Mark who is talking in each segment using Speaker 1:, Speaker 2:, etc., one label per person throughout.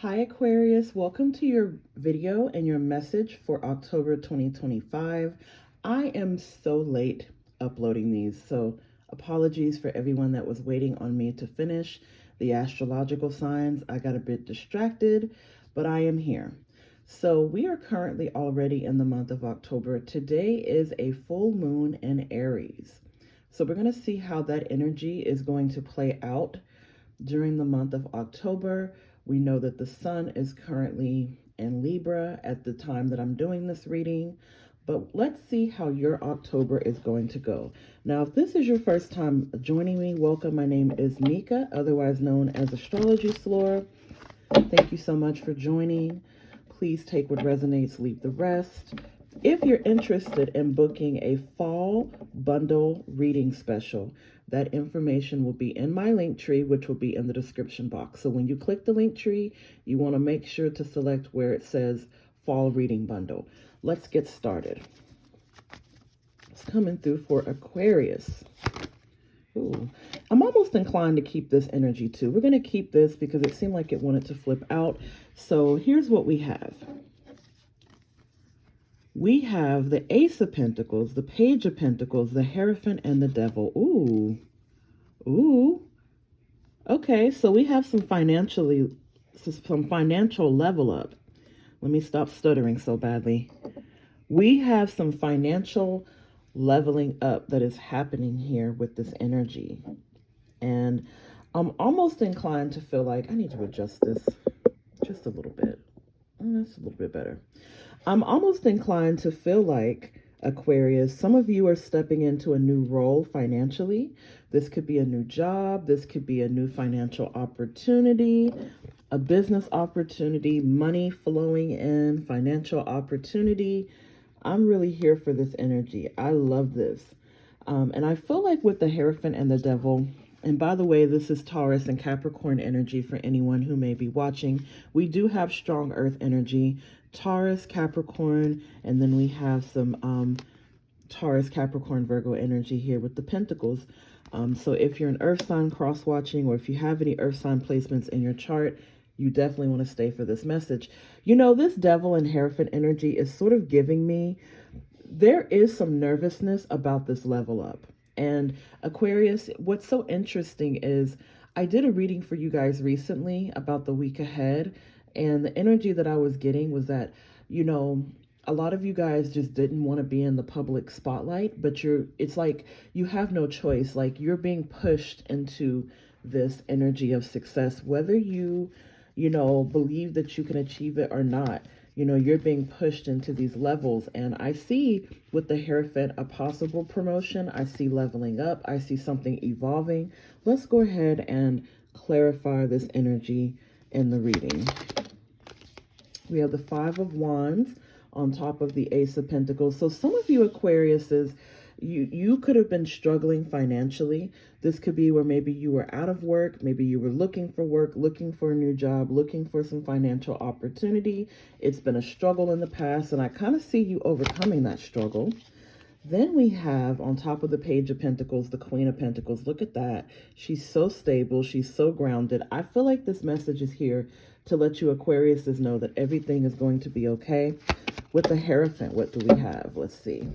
Speaker 1: Hi Aquarius, welcome to your video and your message for October 2025. I am so late uploading these, so apologies for everyone that was waiting on me to finish the astrological signs. I got a bit distracted, but I am here. So we are currently already in the month of October. Today is a full moon in Aries. So we're going to see how that energy is going to play out during the month of October. We know that the sun is currently in Libra at the time that I'm doing this reading, but let's see how your October is going to go. Now, if this is your first time joining me, welcome. My name is Mika, otherwise known as Astrologyslore. Thank you so much for joining. Please take what resonates, leave the rest. If you're interested in booking a fall bundle reading special, that information will be in my link tree, which will be in the description box. So when you click the link tree, you want to make sure to select where it says fall reading bundle. Let's get started. It's coming through for Aquarius. Ooh. I'm almost inclined to keep this energy too. We're going to keep this because it seemed like it wanted to flip out. So here's what we have. We have the Ace of Pentacles, the Page of Pentacles, the Hierophant, and the Devil. Ooh. Ooh. Okay, so we have some financial level up. Let me stop stuttering so badly. We have some financial leveling up that is happening here with this energy. And I'm almost inclined to feel like I need to adjust this just a little bit. That's a little bit better. I'm almost inclined to feel like, Aquarius, some of you are stepping into a new role financially. This could be a new job. This could be a new financial opportunity, a business opportunity, money flowing in, financial opportunity. I'm really here for this energy. I love this. And I feel like with the Hierophant and the Devil, and by the way, this is Taurus and Capricorn energy for anyone who may be watching. We do have strong earth energy, Taurus, Capricorn, and then we have some Taurus, Capricorn, Virgo energy here with the Pentacles. So if you're an earth sign cross-watching, or if you have any earth sign placements in your chart, you definitely want to stay for this message. You know, this Devil and Hierophant energy is sort of giving me, there is some nervousness about this level up. And Aquarius, what's so interesting is I did a reading for you guys recently about the week ahead, and the energy that I was getting was that, you know, a lot of you guys just didn't want to be in the public spotlight, but it's like you have no choice. Like you're being pushed into this energy of success, whether you know, believe that you can achieve it or not. You know, you're being pushed into these levels. And I see with the Hierophant a possible promotion. I see leveling up. I see something evolving. Let's go ahead and clarify this energy in the reading. We have the Five of Wands on top of the Ace of Pentacles. So some of you Aquariuses, you could have been struggling financially. This could be where maybe you were out of work, maybe you were looking for work, looking for a new job, looking for some financial opportunity. It's been a struggle in the past, and I kind of see you overcoming that struggle. Then we have on top of the Page of Pentacles, the Queen of Pentacles. Look at that. She's so stable. She's so grounded. I feel like this message is here to let you Aquariuses know that everything is going to be okay. With the Hierophant, what do we have? Let's see.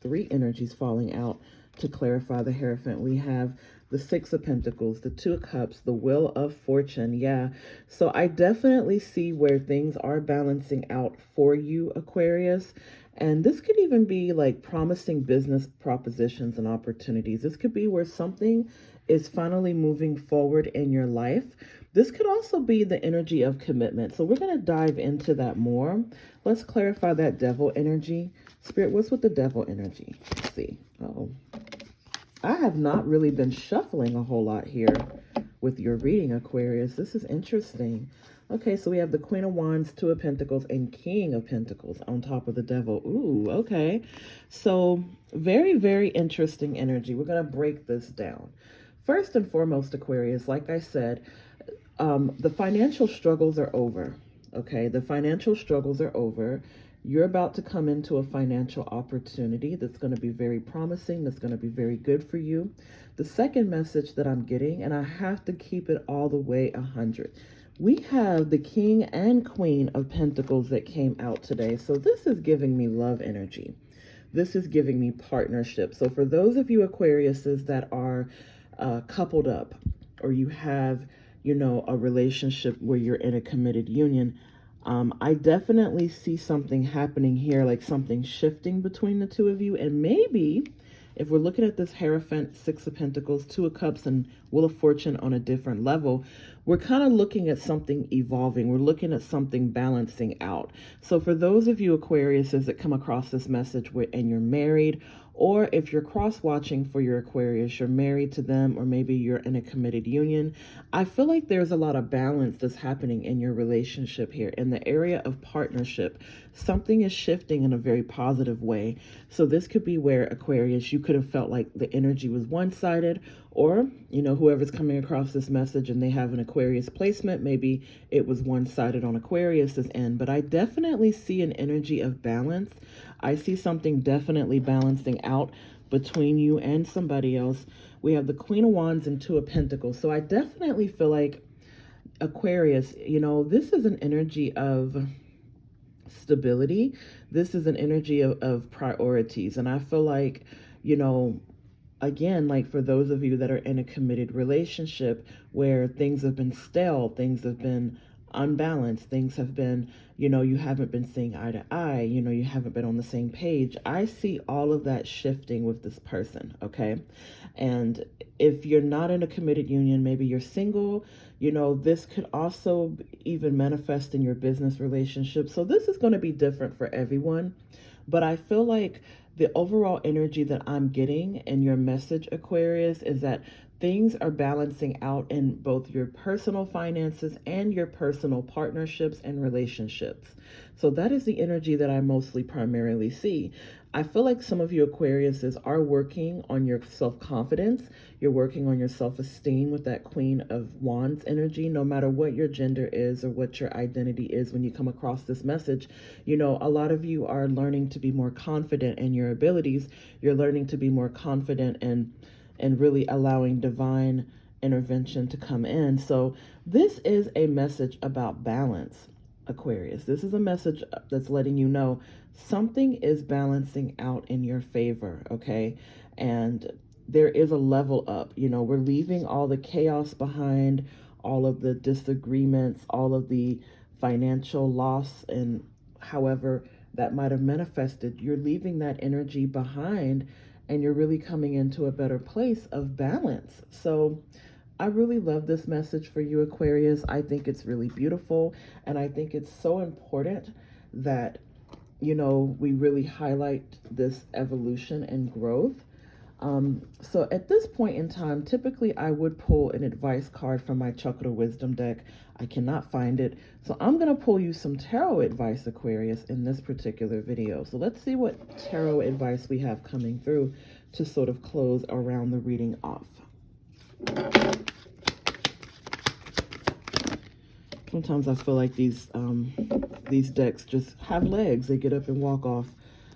Speaker 1: Three energies falling out to clarify the Hierophant. We have the Six of Pentacles, the Two of Cups, the Wheel of Fortune. Yeah. So I definitely see where things are balancing out for you, Aquarius. And this could even be like promising business propositions and opportunities. This could be where something is finally moving forward in your life. This could also be the energy of commitment. So we're going to dive into that more. Let's clarify that Devil energy. Spirit, what's with the Devil energy? Let's see. Uh-oh. I have not really been shuffling a whole lot here with your reading, Aquarius. This is interesting. Okay, so we have the Queen of Wands, Two of Pentacles, and King of Pentacles on top of the Devil. Ooh, okay. So very, very interesting energy. We're going to break this down. First and foremost, Aquarius, like I said, the financial struggles are over. Okay, the financial struggles are over. You're about to come into a financial opportunity that's going to be very promising, that's going to be very good for you. The second message that I'm getting, and I have to keep it all the way 100. We have the King and Queen of Pentacles that came out today. So this is giving me love energy. This is giving me partnership. So for those of you Aquariuses that are coupled up, or you have, you know, a relationship where you're in a committed union, I definitely see something happening here, like something shifting between the two of you. And maybe if we're looking at this Hierophant, Six of Pentacles, Two of Cups, and Wheel of Fortune on a different level, we're kind of looking at something evolving. We're looking at something balancing out. So for those of you Aquariuses that come across this message and you're married, or if you're cross-watching for your Aquarius, you're married to them, or maybe you're in a committed union, I feel like there's a lot of balance that's happening in your relationship here. In the area of partnership, something is shifting in a very positive way. So this could be where, Aquarius, you could have felt like the energy was one-sided, or, you know, whoever's coming across this message and they have an Aquarius placement, maybe it was one-sided on Aquarius's end. But I definitely see an energy of balance. I see something definitely balancing out between you and somebody else. We have the Queen of Wands and Two of Pentacles. So I definitely feel like, Aquarius, you know, this is an energy of stability. This is an energy of priorities. And I feel like, you know, again, like for those of you that are in a committed relationship where things have been stale, things have been unbalanced, things have been, you know, you haven't been seeing eye to eye, you know, you haven't been on the same page. I see all of that shifting with this person, okay? And if you're not in a committed union, maybe you're single, you know, this could also even manifest in your business relationship. So this is going to be different for everyone. But I feel like the overall energy that I'm getting in your message, Aquarius, is that things are balancing out in both your personal finances and your personal partnerships and relationships. So that is the energy that I mostly primarily see. I feel like some of you Aquariuses are working on your self-confidence. You're working on your self-esteem with that Queen of Wands energy, no matter what your gender is or what your identity is. When you come across this message, you know, a lot of you are learning to be more confident in your abilities. You're learning to be more confident and really allowing divine intervention to come in. So this is a message about balance, Aquarius. This is a message that's letting you know something is balancing out in your favor, okay? And there is a level up. You know, we're leaving all the chaos behind, all of the disagreements, all of the financial loss, and however that might have manifested. You're leaving that energy behind, and you're really coming into a better place of balance. So I really love this message for you, Aquarius. I think it's really beautiful, and I think it's so important that, you know, we really highlight this evolution and growth. So at this point in time, typically I would pull an advice card from my Chakra Wisdom deck. I cannot find it. So I'm going to pull you some tarot advice, Aquarius, in this particular video. So let's see what tarot advice we have coming through to sort of close around the reading off. Sometimes I feel like these decks just have legs. They get up and walk off.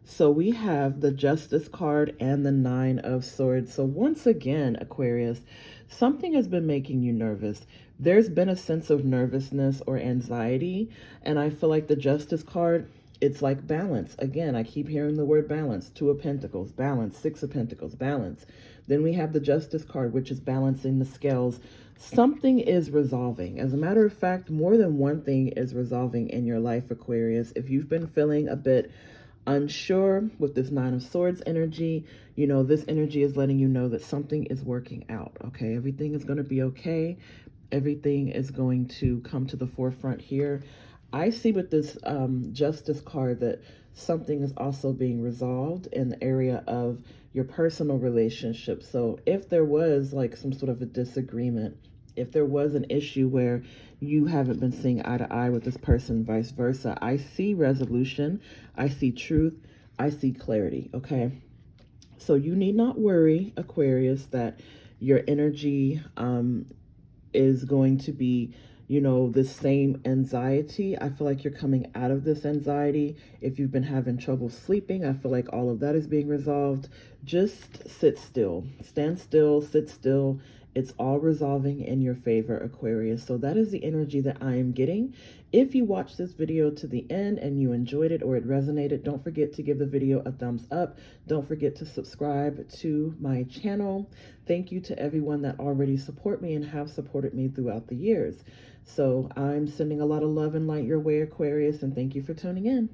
Speaker 1: So we have the Justice card and the Nine of Swords. So once again, Aquarius, something has been making you nervous. There's been a sense of nervousness or anxiety. And I feel like the Justice card, it's like balance. Again, I keep hearing the word balance. Two of Pentacles, balance. Six of Pentacles, balance. Then we have the Justice card, which is balancing the scales. Something is resolving. As a matter of fact, more than one thing is resolving in your life, Aquarius. If you've been feeling a bit unsure with this Nine of Swords energy, you know, this energy is letting you know that something is working out, okay? Everything is going to be okay. Everything is going to come to the forefront here. I see with this Justice card that something is also being resolved in the area of your personal relationship. So if there was like some sort of a disagreement, if there was an issue where you haven't been seeing eye to eye with this person, vice versa, I see resolution, I see truth, I see clarity, okay? So you need not worry, Aquarius, that your energy is going to be, you know, the same anxiety. I feel like you're coming out of this anxiety. If you've been having trouble sleeping, I feel like all of that is being resolved. Just sit still, stand still, sit still, It's all resolving in your favor, Aquarius. So that is the energy that I am getting. If you watched this video to the end and you enjoyed it or it resonated, don't forget to give the video a thumbs up. Don't forget to subscribe to my channel. Thank you to everyone that already support me and have supported me throughout the years. So I'm sending a lot of love and light your way, Aquarius, and thank you for tuning in.